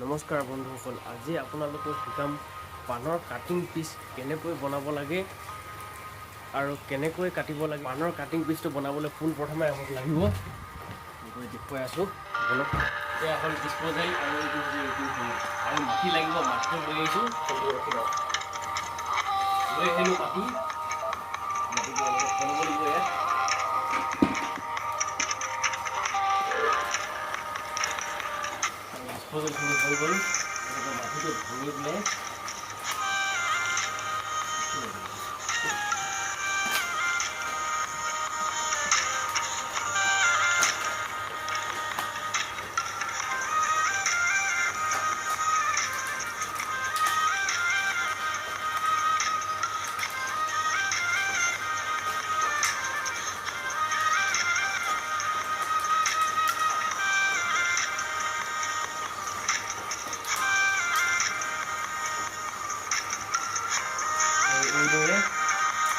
নমস্কাৰ বন্ধুসকল, আজি আপোনালোকক শিকাম পানৰ কাটিং পিচ কেনেকৈ বনাব লাগে আৰু কেনেকৈ কাটিব লাগে। পানৰ কাটিং পিচটো বনাবলৈ পোনপ্ৰথমে আমাক লাগিব, মই দেখুৱাই আছোঁ আপোনাক। এয়া হ'ল ডিছপ'জেল আৰু এইটো আৰু মাটি লাগিব। মাটিটো লৈ আহিছোঁ, লৈ আহিলোঁ মাটিটো এনেকৈ বনাব লাগিব। ইয়াত ডিছপ'জেলখিনি হৈ গ'ল, মাটিটো ভাঙি পেলাই এইদৰে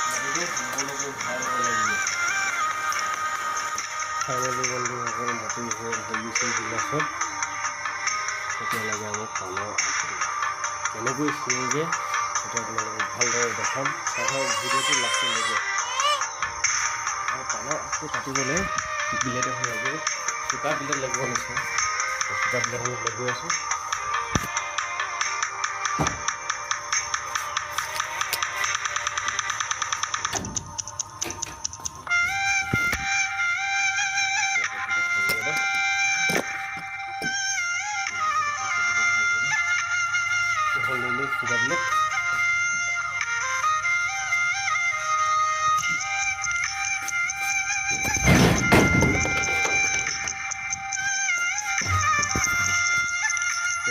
মাটিটো সম্পূৰ্ণকৈ ভৰাই ল'ব লাগিব। ফাইনেলি বন্ধুসকল, মাটি হৈ গৈছে গিলাচত। এতিয়া লাগে আমাক পানৰ আকৃতি কেনেকৈ চিঙে, সেইটো আপোনালোকক ভালদৰে দেখাম। চাহৰ ভিডিঅ'টো লাষ্টলৈকে। আৰু পানৰ আকৃতি কাটিবলৈ বিলেট এখন লাগে, চোকা বিলেট লাগিব নিশ্চয়। চোকা বিলেট এখন লৈ গৈ আছোঁ। চোকা বিলেট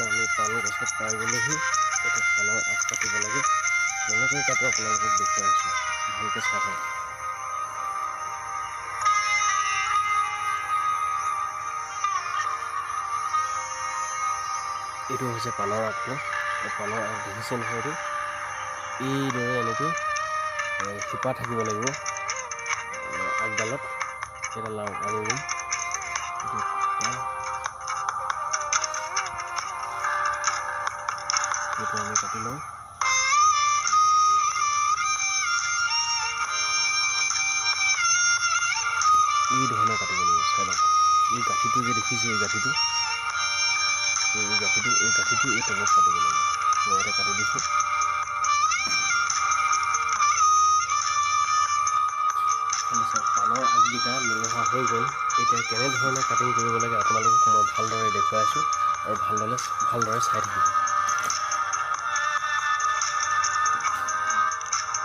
আমি পানৰ গছত পাই গ'লোহি। এতিয়া পানৰ আগ কাটিব লাগে। কেনেকৈ কাটো আপোনালোকক দেখুৱাই আছোঁ, ভালকৈ চাই থাকক। এইটো হৈছে পানৰ আগটো। পানৰ আগ দেখিছে নহয়, এইটো এইদৰে এনেকৈ শিপা থাকিব লাগিব আগডালত। সেইডাল আনি দিম। এইটো আমি কাটি লওঁ। এই ধৰণে কাটিব লাগিব। চাই লওক, এই গাঁঠিটো যে দেখিছোঁ, এই গাঁঠিটো এই তলত কাটিব লাগিব। মই ইয়াতে কাটি দিছোঁ। পানৰ আগকেইটা লৈ অহা হৈ গ'ল। এতিয়া কেনেধৰণে কাটিং কৰিব লাগে আপোনালোকক মই ভালদৰে দেখুৱাই আছোঁ, আৰু ভালদৰে চাই থাকিব।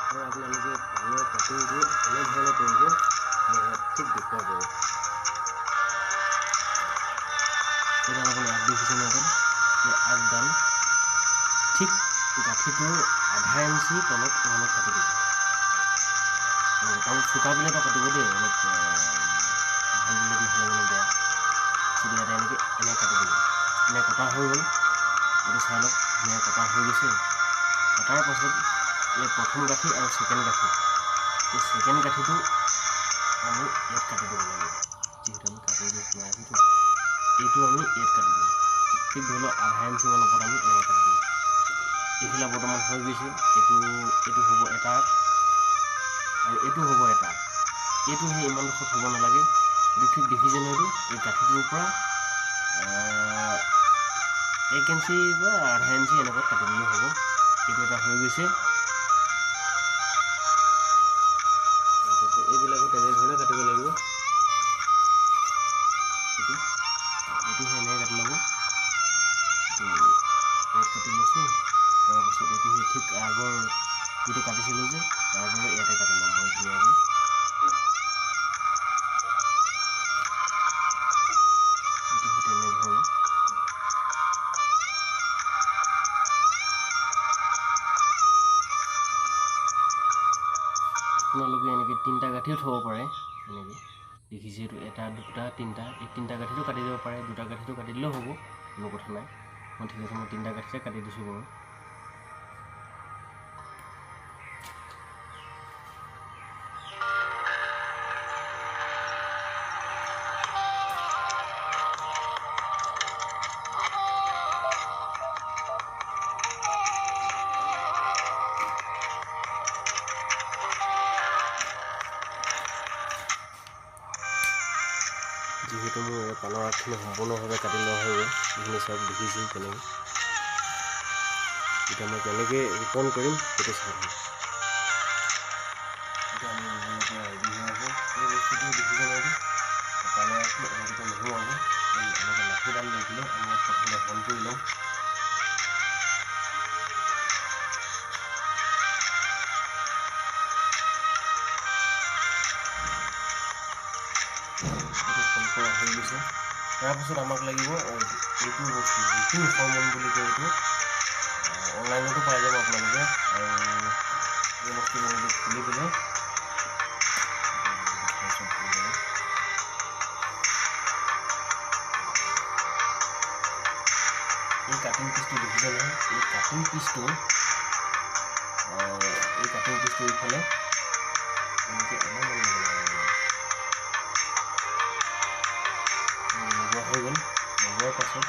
আৰু আপোনালোকে পানৰ কাটিংটো এনেধৰণে কৰিব, মই ইয়াত ঠিক দেখুৱাই কৰোঁ। এইডাল আপুনি আগ দেখিছে নহয়, এই আগডাল ঠিক গাঁঠিটোৰ আধা ইঞ্চি তলত অলপ কাটি দিব। আৰু চোকা বিলেট কাটিব দেই, অলপ ভাল বিলেট নহ'লে মানে বেয়া। চিৰিয়াতে এনেকৈ কাটি দিব। এনে কটা হৈ গ'ল। এইটো চাই লওক, এনে কটা হৈ গৈছে। কটাৰ পাছত এই প্ৰথম গাঁঠি আৰু ছেকেণ্ড গাঁঠি, এই ছেকেণ্ড গাঁঠিটো আমি ইয়াত কাটি দিব লাগিব। যিহেতু আমি কাটি দি সোমাই আহিছোঁ, এইটো আমি ইয়াত কাটি দিম। ঠিক ধৰি লওক আধা ইঞ্চিমান ওপৰত আমি এনেকৈ কাটি দিম। এইফালে বৰ্তমান হৈ গৈছে। এইটো হ'ব এটা আৰু এইটো হ'ব এটা। এইটো সেই ইমান ডোখৰত হ'ব নালাগে। এইটো ঠিক দেখিছে নহয়, এইটো এই গাঁঠিটোৰ পৰা 1 ইঞ্চি বা আধা ইঞ্চি এনেকৈ কাটি দিলেও হ'ব। এইটো এটা হৈ গৈছে। তাৰপিছত এইবিলাকো তেনেধৰণে কাটিব লাগিব। এইটো সেই এনেকৈ কাটি ল'ব। এইটো ইয়াত কাটি লৈছোঁ। তাৰপাছত এইটো সেই ঠিক আগৰ যিটো কাটিছিলোঁ যে, তাৰ দৰে ইয়াতে কাটি ল'ম মই ধুনীয়াকৈ। এইটো সেই তেনেধৰণে। আপোনালোকে এনেকৈ 3টা গাঁঠিও থ'ব পাৰে। এনেকৈ দেখিছে, এইটো 1, 2, 3টা। এই 3টা গাঁঠিটো কাটি দিব পাৰে, 2টা গাঁঠিটো কাটি দিলেও হ'ব, কোনো কথা নাই। মই ঠিক আছে, মই 3টা গাঁঠিতে কাটি দিছোঁ বাৰু। এইখিনি সম্পূৰ্ণভাৱে কাটি লোৱা হৈ গ'ল। এইখিনি চব দেখিছোঁ কেনেকৈ। এতিয়া মই কেনেকৈ ৰোপণ কৰিম সেইটো চাই থাকোঁ। এতিয়া আমি ৰোপণৰ পৰা ৰেডি হৈ আছোঁ। এই বস্তুটো দেখিছে নহয়, পানী ৰাখি এনেকৈ নোহোৱাব। এনেকৈ লাঠিডাল লৈ পেলাই আমি প্ৰথমে বন্ধ কৰি ল'ম। কৰা হৈ গৈছে। তাৰপাছত আমাক লাগিব এইটো বস্তু যিটো হৰমন বুলি কয়, এইটো অনলাইনতো পাই যাব আপোনালোকে। আৰু এই বস্তুটো খুলি পেলাই এই কাটিং পিচটো দেখিছে নহয়, এই কাটিং পিচটো এইফালে এনেকৈ লগোৱা হৈ গ'ল। লগোৱাৰ পাছত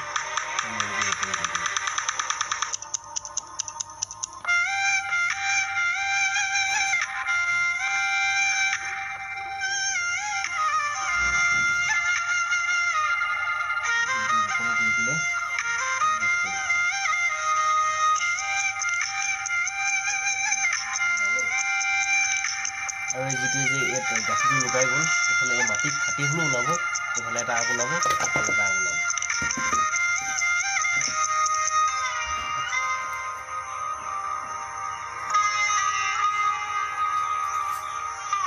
আৰু এই যিটো যে ইয়াত গাঁঠিটো লুকাই গ'ল, এইফালে এই মাটিত ফাটি হ'লেও ওলাব, এইফালে এটা আগ ওলাব, এইফালে এটা আগ ওলাব।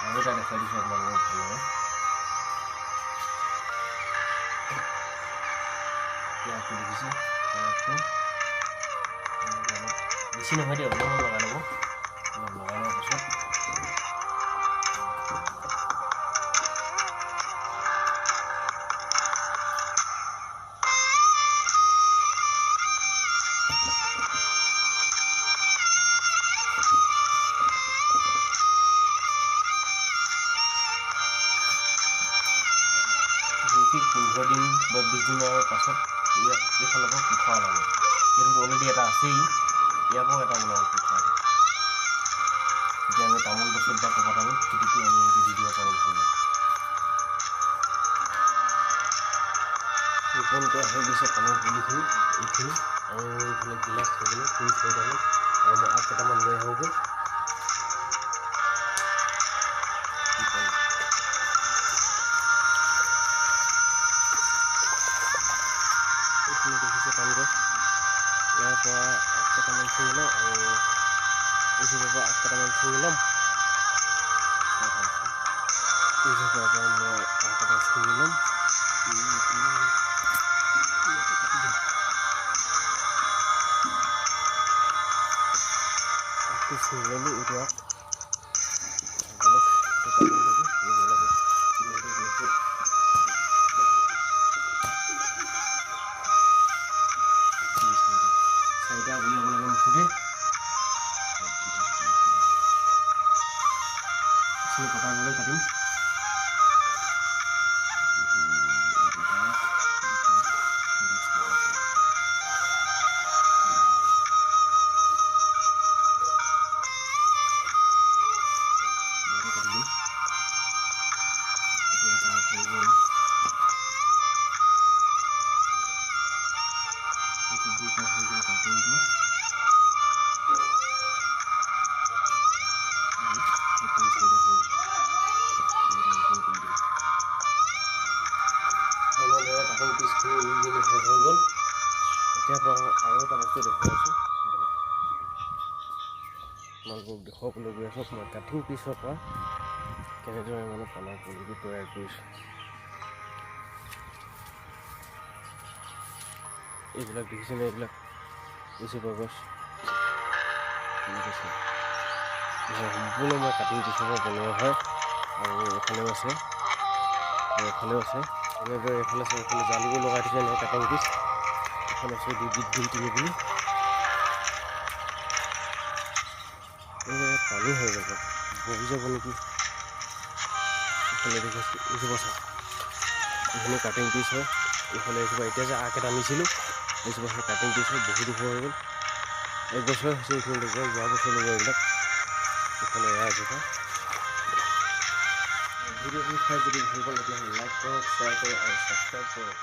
আৰু এটা দেখাই দিছোঁ আপোনালোকক ভালদৰে। আগটো দেখিছে, আগটো বেছি নহয় দেই, অলপমান লগাই ল'ব। লগাই লোৱাৰ পাছত ঠিক 15 দিন বা 20 দিনৰ পাছত এইফালৰ পৰা পোখা ওলাব। এইটো অলৰেডি এটা আছেই, ইয়াৰ পৰাও এটা ওলাব পোখা। তেতিয়া আমি তামোল গছত বা ক'ৰবাত আমি খেতিটো আমি এনেকৈ দি দিব পাৰোঁ ভালদৰে। ৰোপণ কৰা হৈ গৈছে তামোল পুলিখিনি, এইখিনি আৰু এইফালে গিলাচ থাকিলে 3-4টামান, আৰু মই আগ কেইটামান লৈ আহোঁগৈ। এইখিনি দেখিছে পাণ গছ, ইয়াৰ পৰা আগ কেইটামান ছিঙি লওঁ আৰু এইজোপাৰ পৰা আগ কেইটামান ছিঙি ল'ম। এইজোপাৰ পৰা মই আগ কেইটা ছিঙি ল'ম। আগটো ছিঙি ল'লোঁ, এইটো আগ চাৰিটা উলিয়াব লাগে মুঠতে। এইখিনি কটাৰ বাবে কাটিম। কাটিং পিচখিনি শেষ হৈ গ'ল। এতিয়া আৰু এটা বস্তু দেখুৱাইছোঁ, আপোনালোকক দেখুৱাবলৈ গৈ আছোঁ। মই কাটিং পিচৰ পৰা কেনেদৰে মানে পাণৰ পুলিটো তৈয়াৰ কৰিছোঁ। এইবিলাক দেখিছেনে, এইবিলাক এজোপা গছ সম্পূৰ্ণ মই কাটিং পিচৰ পৰা বনোৱা হয়। আৰু এইফালেও আছে, এইফালেও আছে। এনেদৰে এইফালে আছে, এইফালে জালিও লগাই দিছে এনেকৈ কাটিং পিচ। এইফালে আছে 2-3 বুলি। পানী হৈ যাব, বহি যাব নেকি। এইফালে দেখিছোঁ এজোপা চাওক, এইখিনি কাটিং পিচ হয়। এইফালে এজোপা এতিয়া যে আগ এটা আনিছিলোঁ, এজোপা সেই কাটিং পিচ হয়, বহুত ওখ হৈ গ'ল। 1 বছৰ হৈছে এইখিনি লগোৱা, যোৱা বছৰ লগোৱা এইবিলাক। এইফালে এয়া এজোপা। ভিডিঅ'খিনি চাই যদি ভাল পালে তেতিয়াহ'লে লাইক কৰক, শ্বেয়াৰ কৰক আৰু ছাবস্ক্ৰাইব কৰক।